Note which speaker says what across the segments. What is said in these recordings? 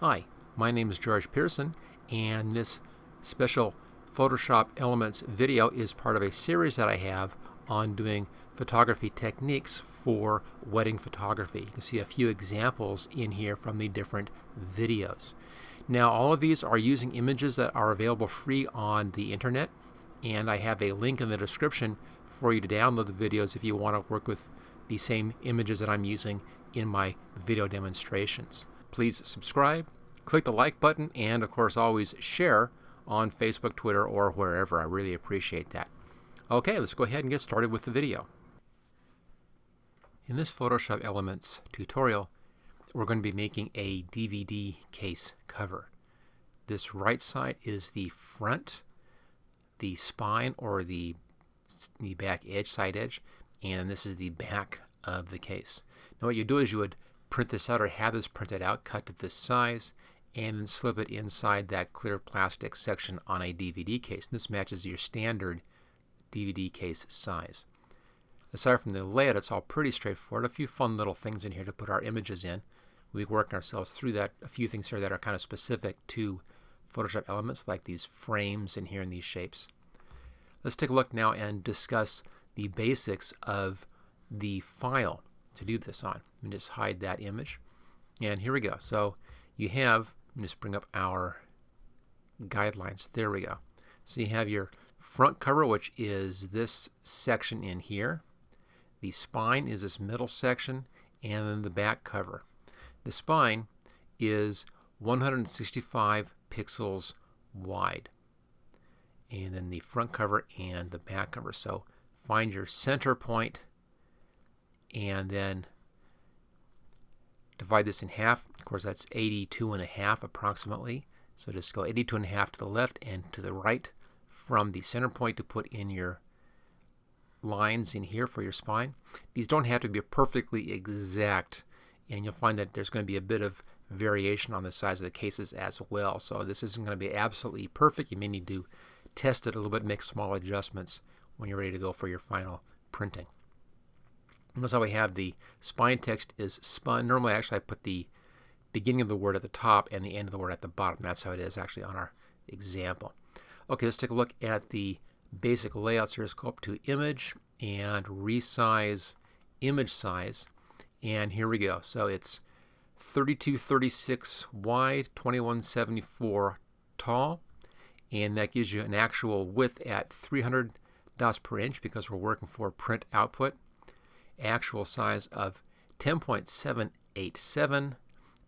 Speaker 1: Hi, my name is George Pearson, and this special Photoshop Elements video is part of a series that I have on doing photography techniques for wedding photography. You can see a few examples in here from the different videos. Now, all of these are using images that are available free on the internet, and I have a link in the description for you to download the videos if you want to work with the same images that I'm using in my video demonstrations. Please subscribe, click the like button, and of course always share on Facebook, Twitter, or wherever. I really appreciate that. Okay, let's go ahead and get started with the video. In this Photoshop Elements tutorial, we're going to be making a DVD case cover. This right side is the front, the spine or the back edge, side edge, and this is the back of the case. Now what you do is you would print this out or have this printed out, cut to this size, and then slip it inside that clear plastic section on a DVD case. This matches your standard DVD case size. Aside from the layout, it's all pretty straightforward. A few fun little things in here to put our images in. We've worked ourselves through that. A few things here that are kind of specific to Photoshop Elements, like these frames in here and these shapes. Let's take a look now and discuss the basics of the file to do this on. Let me just hide that image. And here we go. So you have, let me just bring up our guidelines. There we go. So you have your front cover, which is this section in here. The spine is this middle section, and then the back cover. The spine is 165 pixels wide. And then the front cover and the back cover. So find your center point and then divide this in half. Of course, that's 82.5 approximately. So just go 82.5 to the left and to the right from the center point to put in your lines in here for your spine. These don't have to be perfectly exact, and you'll find that there's going to be a bit of variation on the size of the cases as well. So this isn't going to be absolutely perfect. You may need to test it a little bit, make small adjustments when you're ready to go for your final printing. Notice how we have the spine text is spun. Normally, actually, I put the beginning of the word at the top and the end of the word at the bottom. That's how it is actually on our example. Okay, let's take a look at the basic layouts here. Let's go up to Image and Resize Image Size. And here we go. So it's 3236 wide, 2174 tall. And that gives you an actual width at 300 dots per inch because we're working for print output. Actual size of 10.787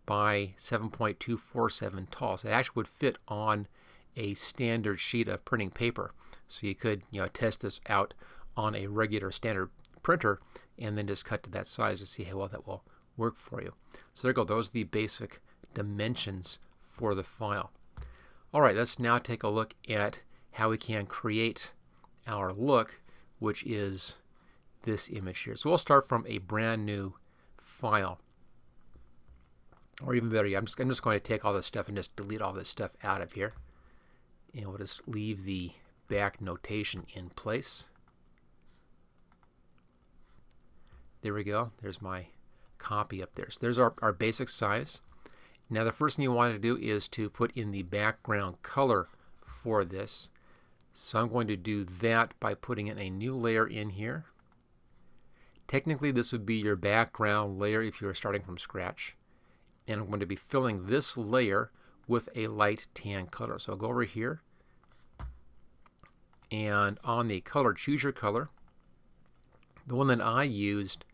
Speaker 1: by 7.247 tall. So it actually would fit on a standard sheet of printing paper. So you could, test this out on a regular standard printer and then just cut to that size to see how well that will work for you. So there you go. Those are the basic dimensions for the file. All right, let's now take a look at how we can create our look, which is this image here. So we'll start from a brand new file. Or even better, I'm just going to take all this stuff and just delete all this stuff out of here. And we'll just leave the back notation in place. There we go. There's my copy up there. So there's our basic size. Now the first thing you want to do is to put in the background color for this. So I'm going to do that by putting in a new layer in here. Technically this would be your background layer if you were starting from scratch. And I'm going to be filling this layer with a light tan color. So I'll go over here and on the color, choose your color. The one that I used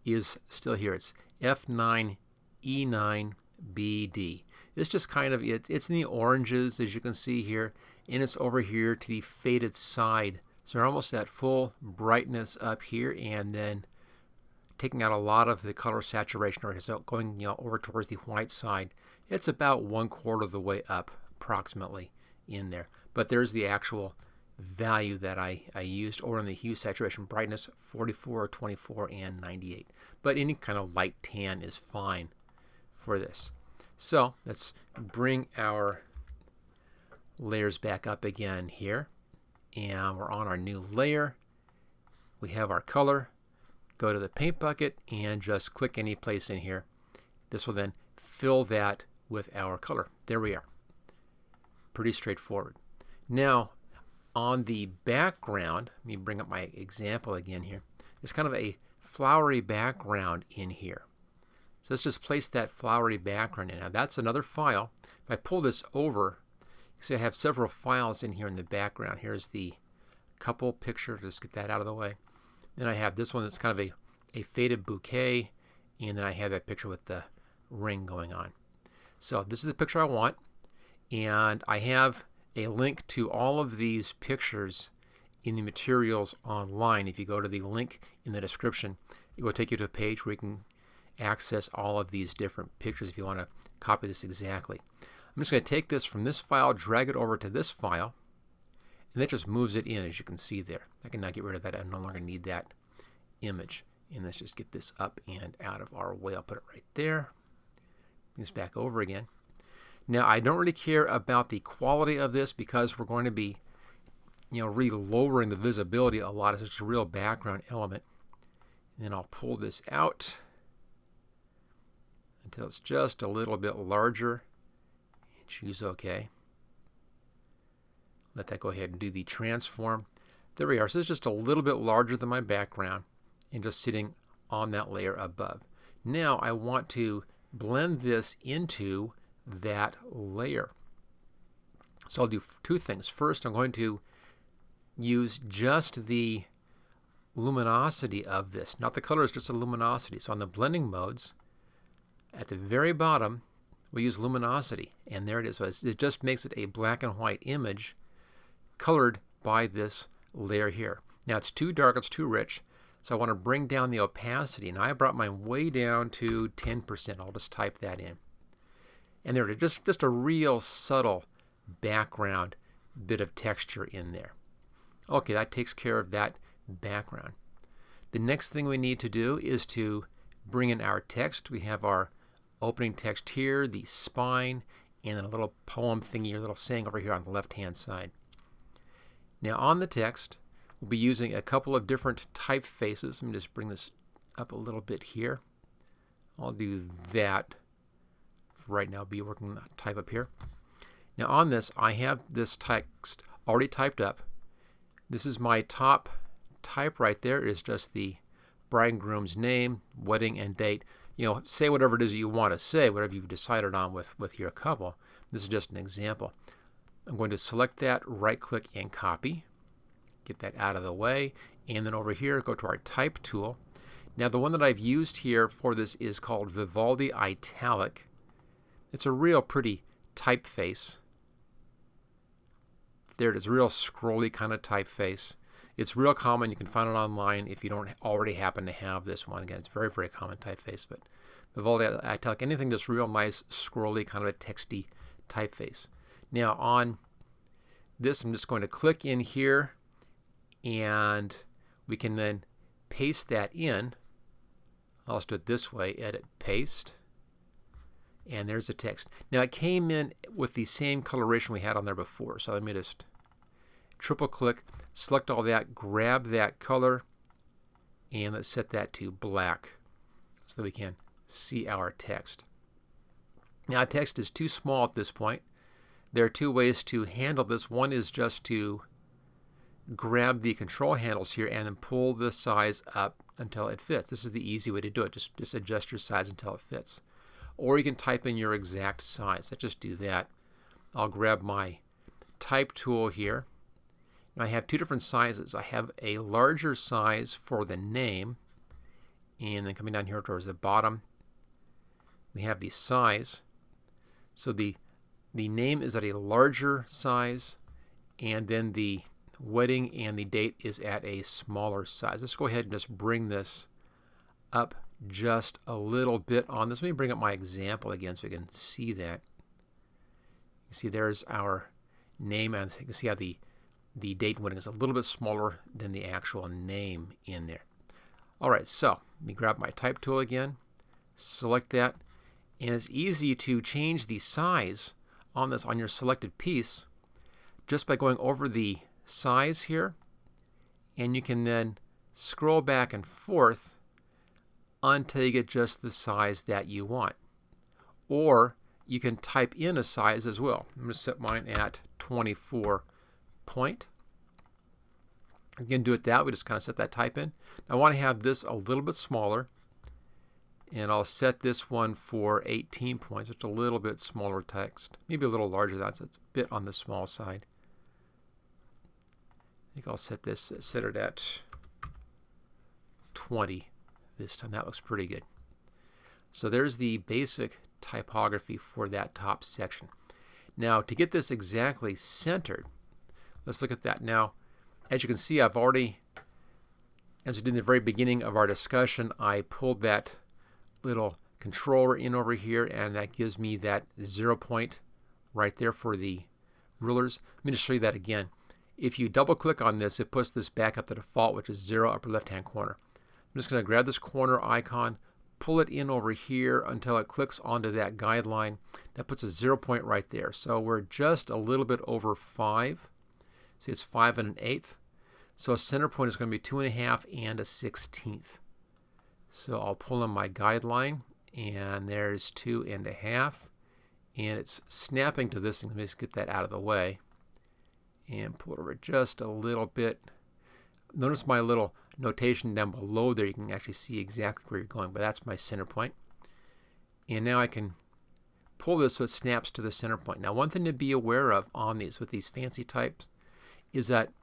Speaker 1: is still here. It's F9E9BD. It's just kind of, it's in the oranges as you can see here, and it's over here to the faded side. So they're almost at full brightness up here, and then taking out a lot of the color saturation over here. So going over towards the white side, it's about 1/4 of the way up approximately in there. But there's the actual value that I used over in the hue saturation brightness, 44, 24, and 98. But any kind of light tan is fine for this. So let's bring our layers back up again here. And we're on our new layer. We have our color. Go to the paint bucket and just click any place in here. This will then fill that with our color. There we are. Pretty straightforward. Now, on the background, let me bring up my example again here. There's kind of a flowery background in here. So let's just place that flowery background in. Now that's another file. If I pull this over, you see I have several files in here in the background. Here's the couple picture. Just get that out of the way. Then I have this one that's kind of a faded bouquet. And then I have that picture with the ring going on. So this is the picture I want. And I have a link to all of these pictures in the materials online. If you go to the link in the description, it will take you to a page where you can access all of these different pictures if you want to copy this exactly. I'm just going to take this from this file, drag it over to this file, and that just moves it in, as you can see there. I can now get rid of that. I no longer need that image. And let's just get this up and out of our way. I'll put it right there. Bring this back over again. Now, I don't really care about the quality of this because we're going to be, really lowering the visibility a lot. It's just a real background element. And then I'll pull this out until it's just a little bit larger. And choose OK. Let that go ahead and do the transform. There we are. So it's just a little bit larger than my background and just sitting on that layer above. Now I want to blend this into that layer. So I'll do two things. First, I'm going to use just the luminosity of this. Not the colors, just the luminosity. So on the blending modes, at the very bottom, we use luminosity. And there it is. So it just makes it a black and white image colored by this layer here. Now it's too dark, it's too rich. So I want to bring down the opacity. Now I brought mine way down to 10%. I'll just type that in. And there it is, just a real subtle background bit of texture in there. Okay, that takes care of that background. The next thing we need to do is to bring in our text. We have our opening text here, the spine, and then a little poem thingy, a little saying over here on the left-hand side. Now on the text, we'll be using a couple of different typefaces. Let me just bring this up a little bit here. I'll do that for right now. I'll be working on type up here. Now on this, I have this text already typed up. This is my top type right there. It is just the bride and groom's name, wedding, and date. Say whatever it is you want to say, whatever you've decided on with your couple. This is just an example. I'm going to select that, right-click, and copy. Get that out of the way. And then over here, go to our type tool. Now the one that I've used here for this is called Vivaldi Italic. It's a real pretty typeface. There it is, real scrolly kind of typeface. It's real common. You can find it online if you don't already happen to have this one. Again, it's very, very common typeface. But Vivaldi Italic, anything that's real nice, scrolly, kind of a texty typeface. Now on this, I'm just going to click in here, and we can then paste that in. I'll just do it this way, edit, paste. And there's the text. Now it came in with the same coloration we had on there before. So let me just triple click, select all that, grab that color, and let's set that to black so that we can see our text. Now text is too small at this point. There are two ways to handle this. One is just to grab the control handles here and then pull the size up until it fits. This is the easy way to do it. Just adjust your size until it fits. Or you can type in your exact size. Let's just do that. I'll grab my type tool here. Now I have two different sizes. I have a larger size for the name, and then coming down here towards the bottom, we have the size. So the name is at a larger size, and then the wedding and the date is at a smaller size. Let's go ahead and just bring this up just a little bit on this. Let me bring up my example again so we can see that. You see there's our name, and you can see how the date and wedding is a little bit smaller than the actual name in there. Alright, so let me grab my type tool again, select that, and it's easy to change the size on this on your selected piece just by going over the size here, and you can then scroll back and forth until you get just the size that you want. Or you can type in a size as well. I'm going to set mine at 24 point. You can do it that way, just kind of set that type in. I want to have this a little bit smaller, and I'll set this one for 18 points, just a little bit smaller text, maybe a little larger than that, so it's a bit on the small side. I think I'll set it at 20 this time. That looks pretty good. So there's the basic typography for that top section. Now, to get this exactly centered, let's look at that. Now, as you can see, I've already, as we did in the very beginning of our discussion, I pulled that little controller in over here, and that gives me that 0 point right there for the rulers. Let me just show you that again. If you double click on this, it puts this back at the default, which is 0, upper left hand corner. I'm just going to grab this corner icon, pull it in over here until it clicks onto that guideline. That puts a 0 point right there. So we're just a little bit over 5. See, it's 5 1/8. So a center point is going to be 2 1/2 and a 1/16. So I'll pull in my guideline, and there's 2 1/2, and it's snapping to this. And let me just get that out of the way and pull it over just a little bit. Notice my little notation down below there. You can actually see exactly where you're going, but that's my center point. And now I can pull this so it snaps to the center point. Now, one thing to be aware of on these, with these fancy types, is that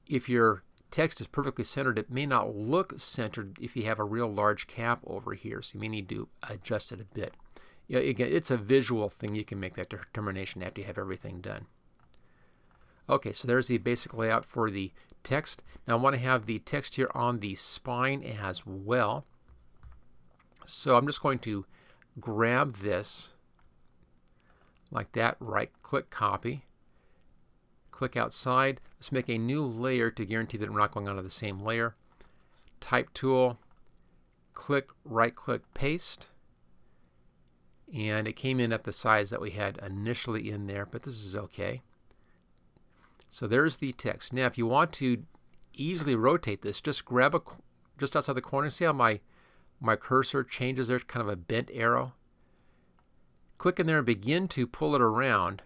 Speaker 1: if your text is perfectly centered, it may not look centered if you have a real large cap over here, so you may need to adjust it a bit. Yeah, again, it's a visual thing. You can make that determination after you have everything done. Okay, so there's the basic layout for the text. Now I want to have the text here on the spine as well. So I'm just going to grab this like that, right-click, copy, click outside. Let's make a new layer to guarantee that we're not going onto the same layer. Type tool, click, right-click, paste. And it came in at the size that we had initially in there, but this is okay. So there's the text. Now, if you want to easily rotate this, just grab just outside the corner. See how my cursor changes? There's kind of a bent arrow. Click in there and begin to pull it around.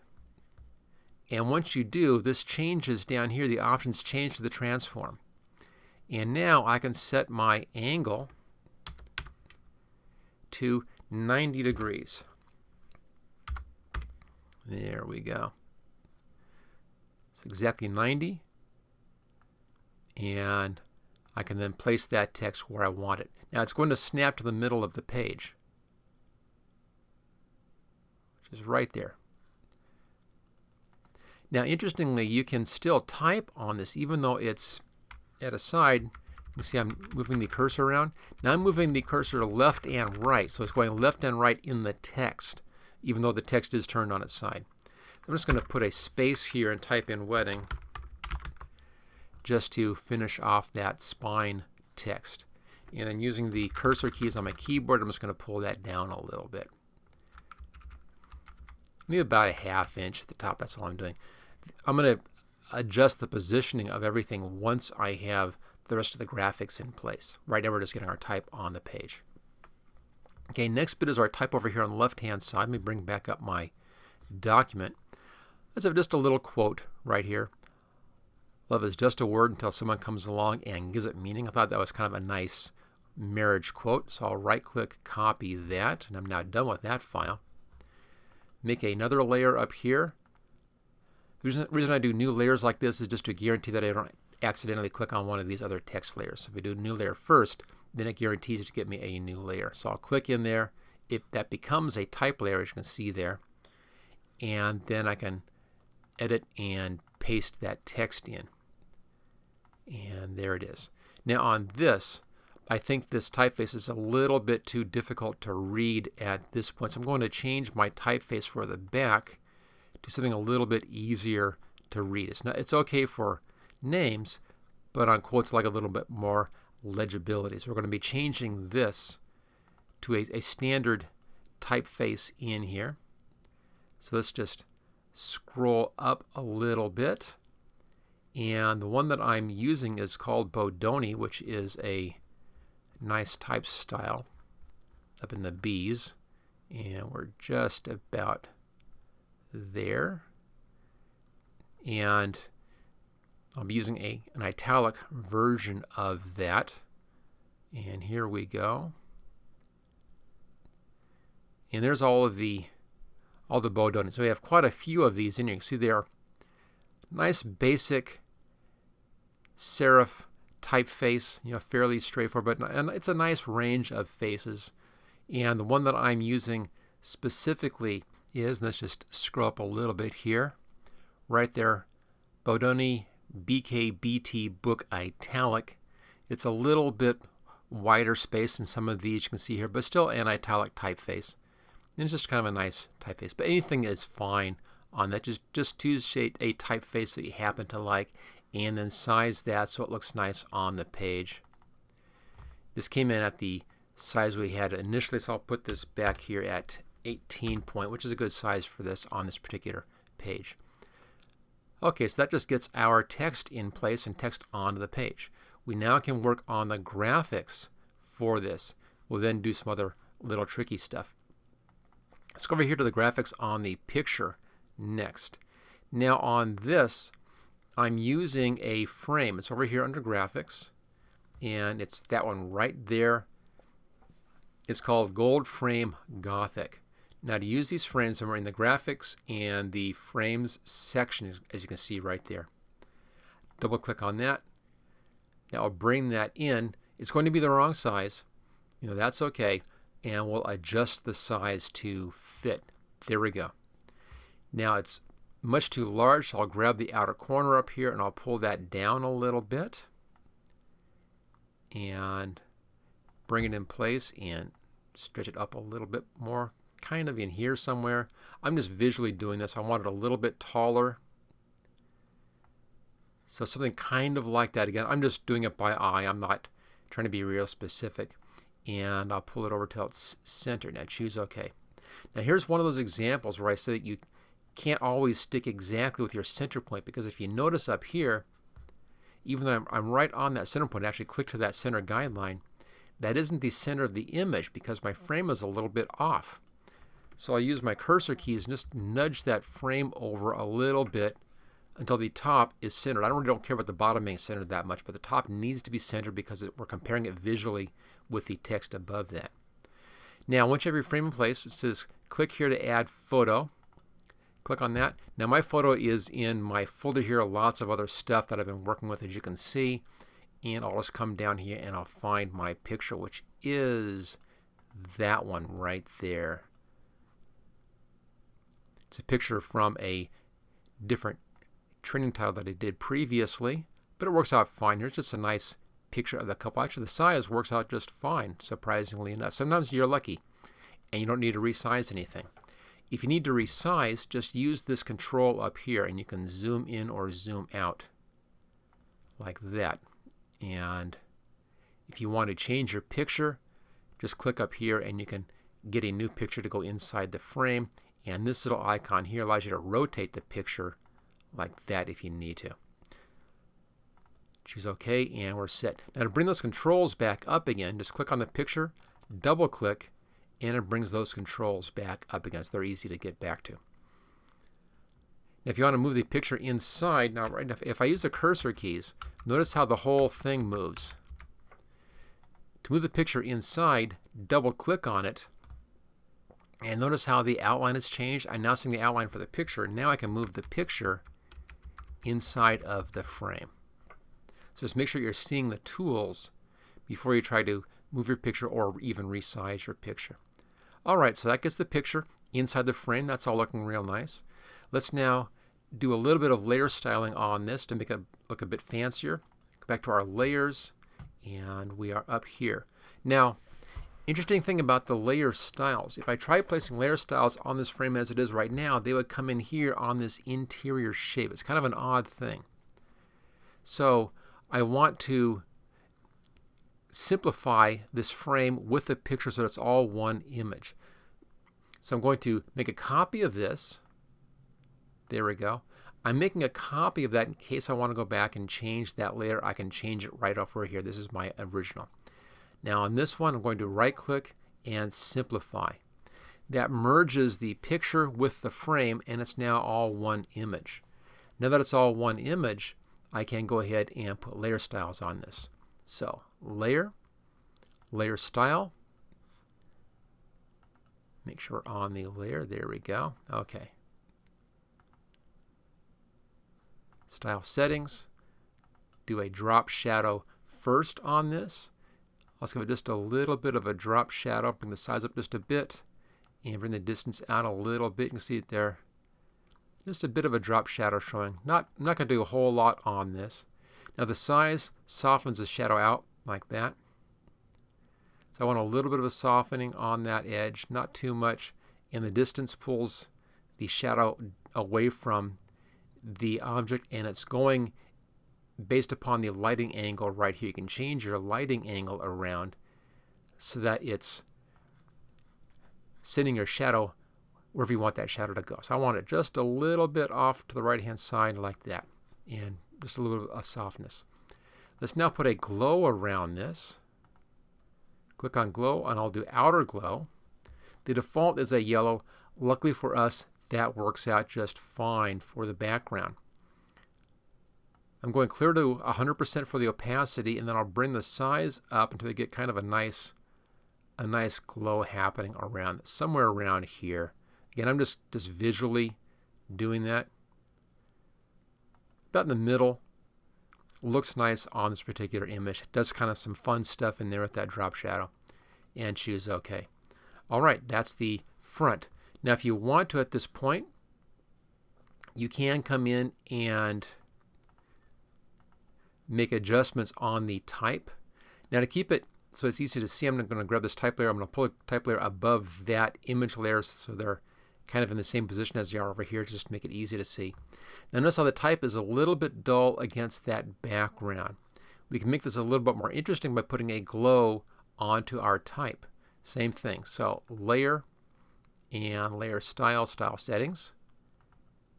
Speaker 1: And once you do, this changes down here. The options change to the transform. And now I can set my angle to 90 degrees. There we go. It's exactly 90. And I can then place that text where I want it. Now it's going to snap to the middle of the page, which is right there. Now, interestingly, you can still type on this even though it's at a side. You see I'm moving the cursor around. Now I'm moving the cursor left and right, so it's going left and right in the text, even though the text is turned on its side. So I'm just going to put a space here and type in wedding just to finish off that spine text. And then using the cursor keys on my keyboard, I'm just going to pull that down a little bit. Maybe about a 1/2 inch at the top. That's all I'm doing. I'm going to adjust the positioning of everything once I have the rest of the graphics in place. Right now we're just getting our type on the page. Okay, next bit is our type over here on the left-hand side. Let me bring back up my document. Let's have just a little quote right here. Love is just a word until someone comes along and gives it meaning. I thought that was kind of a nice marriage quote, so I'll right-click, copy that, and I'm now done with that file. Make another layer up here. The reason I do new layers like this is just to guarantee that I don't accidentally click on one of these other text layers. So if we do a new layer first, then it guarantees to get me a new layer. So I'll click in there. If that becomes a type layer, as you can see there, and then I can edit and paste that text in. And there it is. Now on this, I think this typeface is a little bit too difficult to read at this point. So I'm going to change my typeface for the back to something a little bit easier to read. It's okay for names, but on quotes like a little bit more legibility. So we're going to be changing this to a standard typeface in here. So let's just scroll up a little bit. And the one that I'm using is called Bodoni, which is a nice type style up in the B's. And we're just about there. And I'll be using an italic version of that. And here we go. And there's all the bow donuts. So we have quite a few of these in here. You can see they're nice basic serif typeface, fairly straightforward, but and it's a nice range of faces. And the one that I'm using specifically is, let's just scroll up a little bit here, right there, Bodoni BKBT Book Italic. It's a little bit wider space than some of these you can see here, but still an italic typeface. And it's just kind of a nice typeface. But anything is fine on that. Just choose a typeface that you happen to like, and then size that so it looks nice on the page. This came in at the size we had initially, so I'll put this back here at 18 point, which is a good size for this on this particular page. Okay, so that just gets our text in place and text onto the page. We now can work on the graphics for this. We'll then do some other little tricky stuff. Let's go over here to the graphics on the picture next. Now on this, I'm using a frame. It's over here under graphics, and it's that one right there. It's called Gold Frame Gothic. Now to use these frames, I'm in the graphics and the frames section, as you can see right there. Double click on that. Now I'll bring that in. It's going to be the wrong size. That's okay. And we'll adjust the size to fit. There we go. Now it's much too large, so I'll grab the outer corner up here and I'll pull that down a little bit and bring it in place and stretch it up a little bit more, kind of in here somewhere. I'm just visually doing this. I want it a little bit taller. So something kind of like that. Again, I'm just doing it by eye. I'm not trying to be real specific. And I'll pull it over till it's centered. Now choose OK. Now here's one of those examples where I say that you can't always stick exactly with your center point, because if you notice up here, even though I'm right on that center point, I actually click to that center guideline, that isn't the center of the image because my frame is a little bit off. So I use my cursor keys and just nudge that frame over a little bit until the top is centered. I really don't care about the bottom being centered that much, but the top needs to be centered because we're comparing it visually with the text above that. Now once you have your frame in place, it says click here to add photo. Click on that. Now my photo is in my folder here, lots of other stuff that I've been working with, as you can see. And I'll just come down here and I'll find my picture, which is that one right there. It's a picture from a different training title that I did previously, but it works out fine. Here's just a nice picture of the couple. Actually, the size works out just fine, surprisingly enough. Sometimes you're lucky and you don't need to resize anything. If you need to resize, just use this control up here and you can zoom in or zoom out like that. And if you want to change your picture, just click up here and you can get a new picture to go inside the frame. And this little icon here allows you to rotate the picture like that if you need to. Choose OK and we're set. Now to bring those controls back up again, just click on the picture, double click, and it brings those controls back up again. So they're easy to get back to. Now if you want to move the picture inside, now right now, if I use the cursor keys, notice how the whole thing moves. To move the picture inside, double click on it, and notice how the outline has changed. I'm now seeing the outline for the picture. Now I can move the picture inside of the frame. So just make sure you're seeing the tools before you try to move your picture or even resize your picture. Alright, so that gets the picture inside the frame. That's all looking real nice. Let's now do a little bit of layer styling on this to make it look a bit fancier. Go back to our layers, and we are up here. Now, interesting thing about the layer styles, if I try placing layer styles on this frame as it is right now, they would come in here on this interior shape. It's kind of an odd thing. So I want to simplify this frame with the picture so that it's all one image. So I'm going to make a copy of this. There we go. I'm making a copy of that in case I want to go back and change that layer. I can change it right over here. This is my original. Now on this one, I'm going to right click and simplify. that merges the picture with the frame, and it's now all one image. Now that it's all one image, I can go ahead and put layer styles on this. So layer, layer style. Make sure we're on the layer. There we go. Okay. Style settings. Do a drop shadow first on this. Let's give it just a little bit of a drop shadow. Bring the size up just a bit. And bring the distance out a little bit. You can see it there. Just a bit of a drop shadow showing. I'm not going to do a whole lot on this. Now the size softens the shadow out like that. So I want a little bit of a softening on that edge, not too much. And the distance pulls the shadow away from the object, and it's going based upon the lighting angle right here. You can change your lighting angle around so that it's sending your shadow wherever you want that shadow to go. So I want it just a little bit off to the right hand side like that, and just a little bit of softness. Let's now put a glow around this. Click on glow, and I'll do outer glow. The default is a yellow. Luckily for us, that works out just fine for the background. I'm going clear to 100% for the opacity, and then I'll bring the size up until we get kind of a nice glow happening around somewhere around here. Again, I'm just visually doing that. About in the middle. Looks nice on this particular image. It does kind of some fun stuff in there with that drop shadow. And choose OK. All right, that's the front. Now if you want to at this point, you can come in and make adjustments on the type. Now to keep it so it's easy to see, I'm going to grab this type layer. I'm going to pull a type layer above that image layer so they're kind of in the same position as they are over here, just to make it easy to see. Now notice how the type is a little bit dull against that background. We can make this a little bit more interesting by putting a glow onto our type. Same thing. So layer and layer style settings,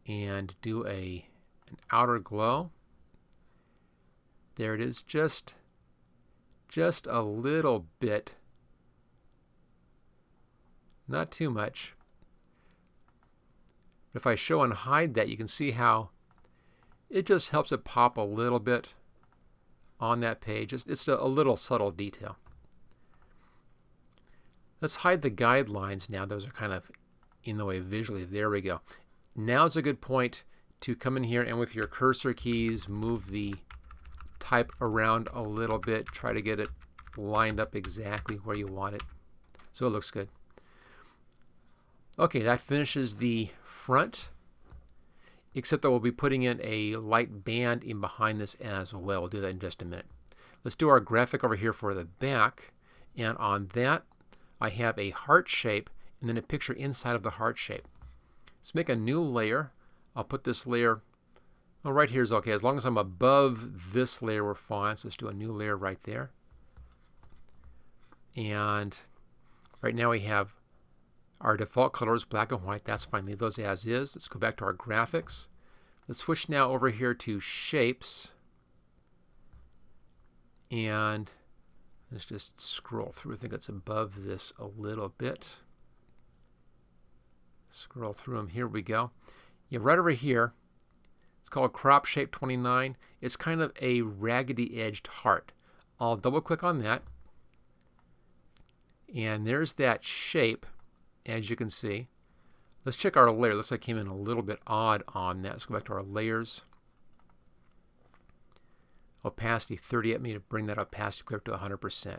Speaker 1: and do an outer glow. There it is, just a little bit, not too much. If I show and hide that, you can see how it just helps it pop a little bit on that page. It's a little subtle detail. Let's hide the guidelines now. Those are kind of in the way visually. There we go. Now's a good point to come in here and with your cursor keys move the type around a little bit. Try to get it lined up exactly where you want it so it looks good. Okay, that finishes the front, except that we'll be putting in a light band in behind this as well. We'll do that in just a minute. Let's do our graphic over here for the back, and on that I have a heart shape and then a picture inside of the heart shape. Let's make a new layer. I'll put this layer, right here is okay. As long as I'm above this layer, we're fine. So let's do a new layer right there. And right now we have our default color is black and white. That's fine. Leave those as is. Let's go back to our graphics. Let's switch now over here to shapes. And let's just scroll through. I think it's above this a little bit. Scroll through them. Here we go. Yeah, right over here. It's called Crop Shape 29. It's kind of a raggedy edged heart. I'll double click on that. And there's that shape, as you can see. Let's check our layer. Looks like it came in a little bit odd on that. Let's go back to our layers. Opacity 30. Let me bring that opacity clear to 100%.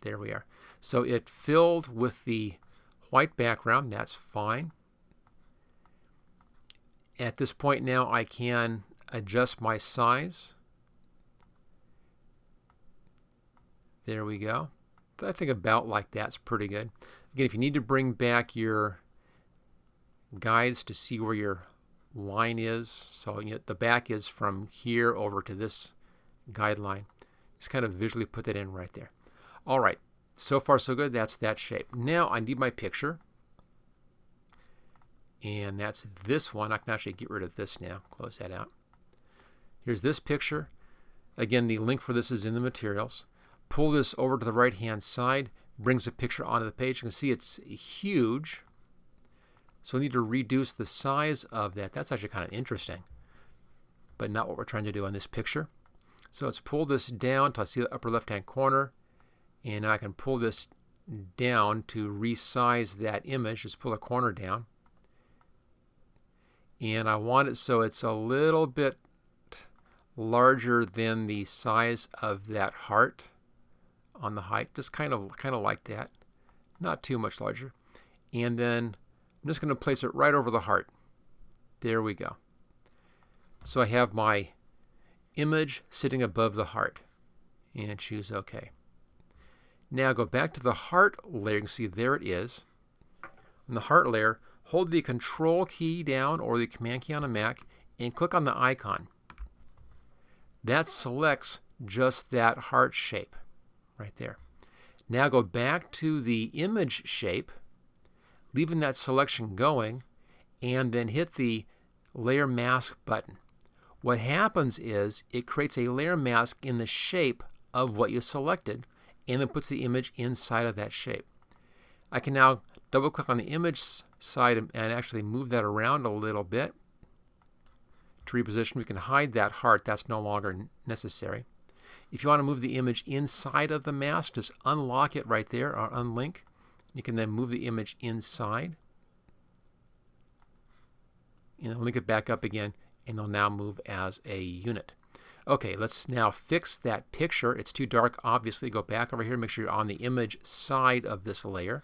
Speaker 1: There we are. So it filled with the white background. That's fine. At this point now I can adjust my size. There we go. I think about like that's pretty good. Again, if you need to bring back your guides to see where your line is, so the back is from here over to this guideline, just kind of visually put that in right there. All right, so far so good. That's that shape. Now I need my picture, and that's this one. I can actually get rid of this now. Close that out. Here's this picture. Again, the link for this is in the materials. Pull this over to the right hand side, brings the picture onto the page. You can see it's huge. So we need to reduce the size of that. That's actually kind of interesting, but not what we're trying to do on this picture. So let's pull this down till I see the upper left-hand corner, and I can pull this down to resize that image. Just pull the corner down. And I want it so it's a little bit larger than the size of that heart on the height. Just kind of like that. Not too much larger. And then I'm just going to place it right over the heart. There we go. So I have my image sitting above the heart. And choose OK. Now go back to the heart layer. You can see there it is. In the heart layer, hold the Control key down or the Command key on a Mac and click on the icon. That selects just that heart shape right there. Now go back to the image shape, leaving that selection going, and then hit the Layer Mask button. What happens is it creates a layer mask in the shape of what you selected, and then puts the image inside of that shape. I can now double click on the image side and actually move that around a little bit. To reposition, we can hide that heart. That's no longer necessary. If you want to move the image inside of the mask, just unlock it right there or unlink. You can then move the image inside and link it back up again, and they'll now move as a unit. Okay, let's now fix that picture. It's too dark, obviously. Go back over here, make sure you're on the image side of this layer.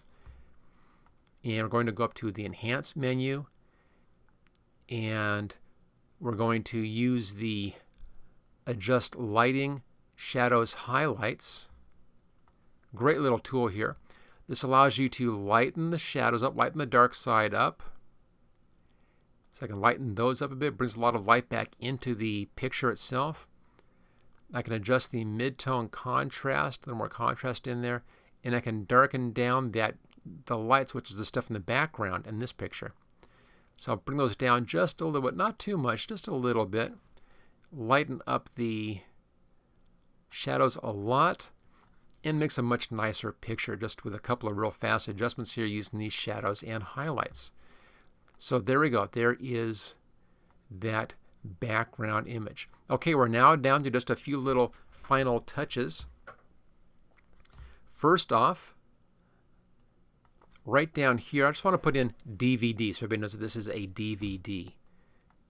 Speaker 1: And we're going to go up to the Enhance menu, and we're going to use the Adjust Lighting, Shadows, Highlights. Great little tool here. This allows you to lighten the shadows up, lighten the dark side up. So I can lighten those up a bit, brings a lot of light back into the picture itself. I can adjust the mid-tone contrast, a little more contrast in there, and I can darken down the lights, which is the stuff in the background in this picture. So I'll bring those down just a little bit, not too much, just a little bit. Lighten up the shadows a lot, and makes a much nicer picture just with a couple of real fast adjustments here using these shadows and highlights. So there we go. There is that background image. Okay, we're now down to just a few little final touches. First off, right down here, I just want to put in DVD so everybody knows that this is a DVD.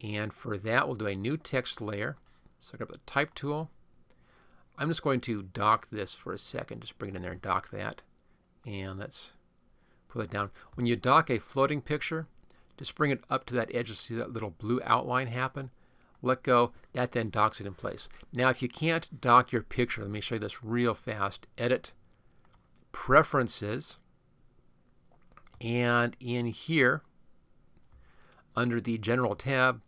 Speaker 1: And for that, we'll do a new text layer. So I grab the Type tool. I'm just going to dock this for a second. Just bring it in there and dock that. And let's pull it down. When you dock a floating picture, just bring it up to that edge to see that little blue outline happen. Let go. That then docks it in place. Now, if you can't dock your picture, let me show you this real fast. Edit, Preferences, and in here, under the General tab,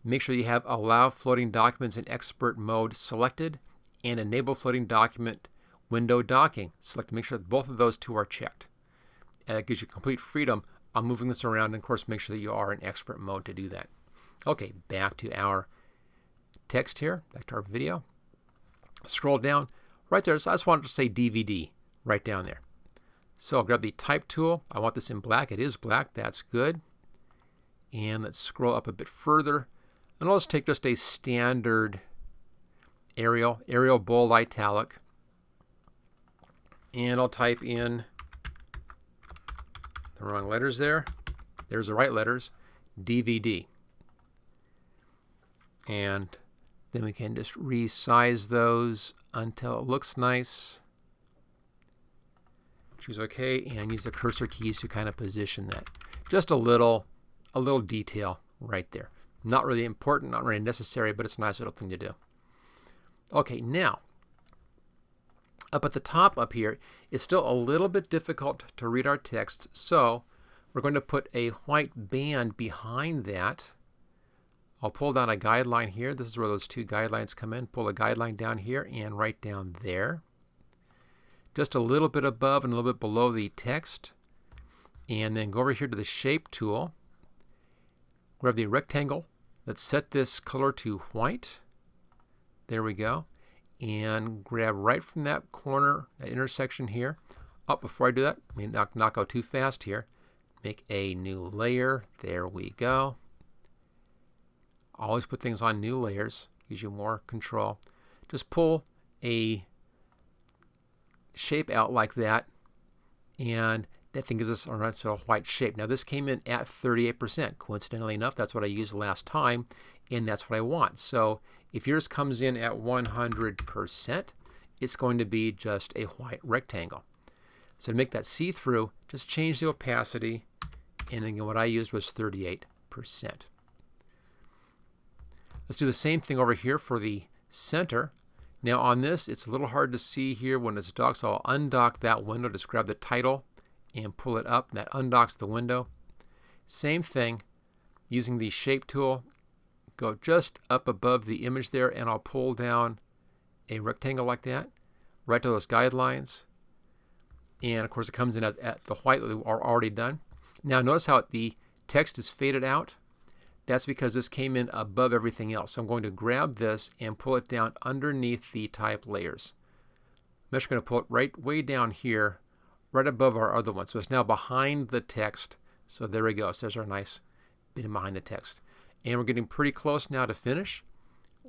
Speaker 1: make sure you have Allow Floating Documents in Expert Mode selected and Enable Floating Document Window Docking. Make sure that both of those two are checked. And it gives you complete freedom on moving this around, and of course make sure that you are in expert mode to do that. Okay, back to our text here, back to our video. Scroll down right there. So I just wanted to say DVD right down there. So I'll grab the Type tool. I want this in black. It is black. That's good. And let's scroll up a bit further. And I'll just take just a standard Arial bold italic. And I'll type in the wrong letters there. There's the right letters. DVD. And then we can just resize those until it looks nice. Choose OK and use the cursor keys to kind of position that. Just a little detail right there. Not really important, not really necessary, but it's a nice little thing to do. Okay, now up at the top up here, it's still a little bit difficult to read our text, so we're going to put a white band behind that. I'll pull down a guideline here. This is where those two guidelines come in. Pull a guideline down here and right down there. Just a little bit above and a little bit below the text. And then go over here to the Shape tool. Grab the rectangle. Let's set this color to white. There we go. And grab right from that corner, that intersection here. Oh, before I do that, let me not go too fast here. make a new layer. There we go. Always put things on new layers, gives you more control. Just pull a shape out like that, and that thing gives us a nice sort of white shape. Now this came in at 38%. Coincidentally enough, that's what I used last time, and that's what I want. So if yours comes in at 100%, it's going to be just a white rectangle. So to make that see-through, just change the opacity, and again what I used was 38%. Let's do the same thing over here for the center. Now on this, it's a little hard to see here when it's docked, so I'll undock that window. Just grab the title and pull it up. That undocks the window. Same thing, using the shape tool, go just up above the image there, and I'll pull down a rectangle like that, right to those guidelines. And of course it comes in at the white that we are already done. Now notice how the text is faded out. That's because this came in above everything else. So I'm going to grab this and pull it down underneath the type layers. I'm actually going to pull it right way down here, right above our other one. So it's now behind the text. So there we go. So there's our nice bit behind the text. And we're getting pretty close now to finish.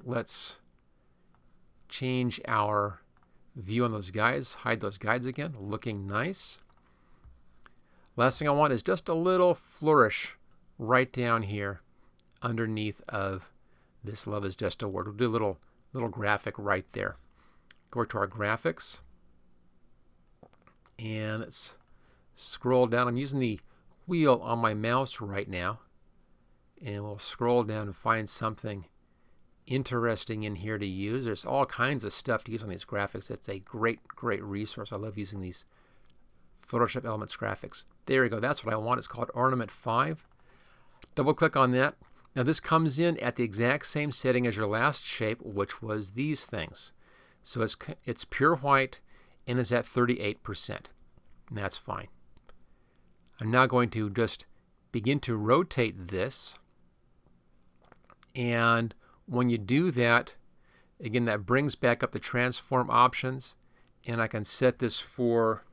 Speaker 1: Let's change our view on those guides, hide those guides again, looking nice. Last thing I want is just a little flourish right down here underneath of this love is just a word. We'll do a little graphic right there. Go to our graphics, and let's scroll down. I'm using the wheel on my mouse right now, and we'll scroll down and find something interesting in here to use. There's all kinds of stuff to use on these graphics. It's a great resource. I love using these Photoshop Elements graphics. There we go. That's what I want. It's called Ornament 5. Double click on that. Now this comes in at the exact same setting as your last shape, which was these things. So it's pure white and is at 38%. And that's fine. I'm now going to just begin to rotate this. And when you do that, again, that brings back up the transform options, and I can set this for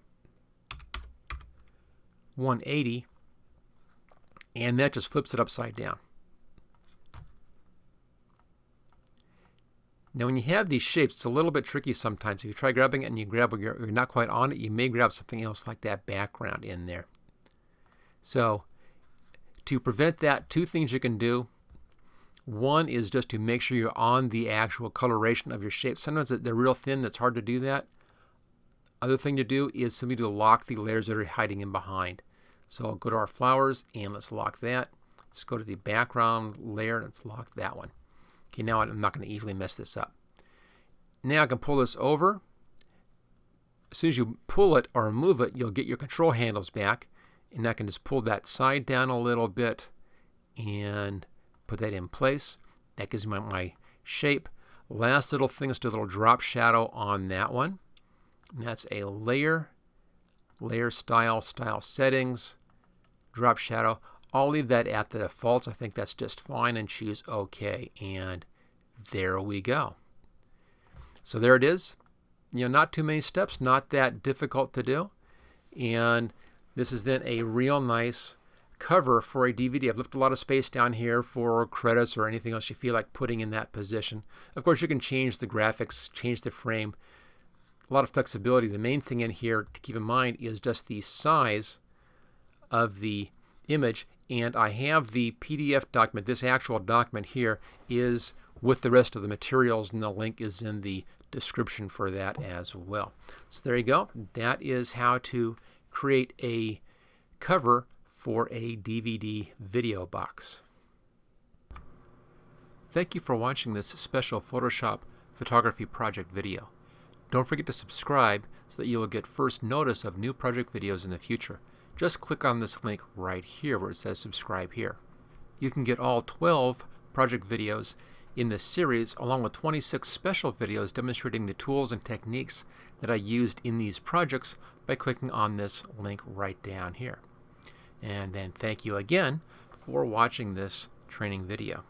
Speaker 1: 180, and that just flips it upside down. Now when you have these shapes, it's a little bit tricky sometimes. If you try grabbing it and you grab you're not quite on it, you may grab something else like that background in there. So to prevent that, two things you can do. One is just to make sure you're on the actual coloration of your shape. Sometimes they're real thin, that's hard to do that. Other thing to do is simply to lock the layers that are hiding in behind. So I'll go to our flowers and let's lock that. Let's go to the background layer and let's lock that one. Okay, now I'm not going to easily mess this up. Now I can pull this over. As soon as you pull it or move it, you'll get your control handles back. And I can just pull that side down a little bit and put that in place. That gives me my shape. Last little thing is do a little drop shadow on that one. And that's a layer style settings, drop shadow. I'll leave that at the defaults. I think that's just fine, and choose OK. And there we go. So there it is. Not too many steps, not that difficult to do. And this is then a real nice cover for a DVD. I've left a lot of space down here for credits or anything else you feel like putting in that position. Of course, you can change the graphics, change the frame. A lot of flexibility. The main thing in here to keep in mind is just the size of the image. And I have the PDF document. This actual document here is with the rest of the materials, and the link is in the description for that as well. So there you go. That is how to create a cover for a DVD video box. Thank you for watching this special Photoshop photography project video. Don't forget to subscribe so that you will get first notice of new project videos in the future. Just click on this link right here where it says subscribe here. You can get all 12 project videos in this series along with 26 special videos demonstrating the tools and techniques that I used in these projects by clicking on this link right down here. And then thank you again for watching this training video.